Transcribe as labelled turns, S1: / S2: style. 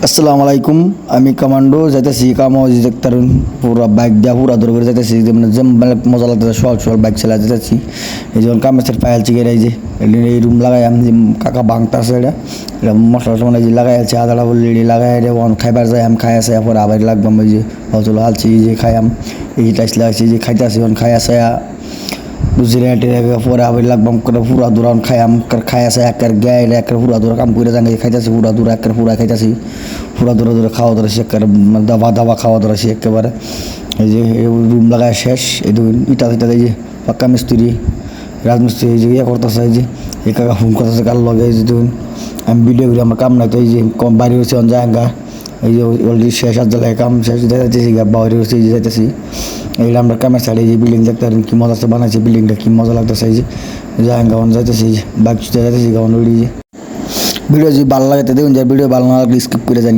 S1: আসসালামু আলাইকুম। আমি কমান্ডো যাইতেছি কামাজি দেখতারুন পুরা বাইক দিয়া পুরা দূর করে যাইতেছি মানে যে মজা লাগতেছে সল সল বাইক চালা যাইতেছি। এই যখন কামের পায়াল চিকের এই যে এই রুম লাগাই আমি যে কাকা বাংতাছে এটা এটা মশলা টসলা যে লাগাই আছে আদাটা বললি লাগাই রে ওয়ান খাইবার যাই আমি খাই আছে পরে আবার লাগবাম ওই যে হজল হালছি যে খাইয়াম এই টাইস লাগাইছি যে খাইতেছি এখন খাই আছে বুঝলি পরে আবার লাগবাম করে পুরা দূরান খাইয়াম খাই আছে একের গায়ে একের পুরা দূরা কাম করে যাঙ্গে খাইতেছি পুরা দূরা একের পুরা খাইতেছি পুরা দূরে দূরে খাওয়া ধরেছি একেবারে দাবা দাবা খাওয়া ধরেছি একেবারে এই যে রুম লাগায় শেষ এই দুদিন ইটা ফিটা এই যে পাক্কা মিস্ত্রি রাজমিস্ত্রি এই যে ইয়ে করতেছে এই যে এই কাকা ফোন করতেছে কার লগে এই যে দুদিন আমি ভিডিও করি আমার কাম নাই তো এই যে কম বাড়ি হয়েছে অন জায়গা এই যে অলরেডি শেষ আর জায়গায় কাম শেষ যাইতেছি বাইরে হয়েছে এই যে যাইতেছি এইগুলো আমরা কামের সাইডে এই যে বিল্ডিং দেখতে পারেন কি মজা আছে বানাইছে বিল্ডিংটা কি মজা লাগতেছে এই যে জায়গা অন যাইতেছি বাইক যাইতেছি গাউন যে ভিডিও যদি ভালো লাগে দেখুন যে ভিডিও ভালো না লাগলে স্কিপ করে যান।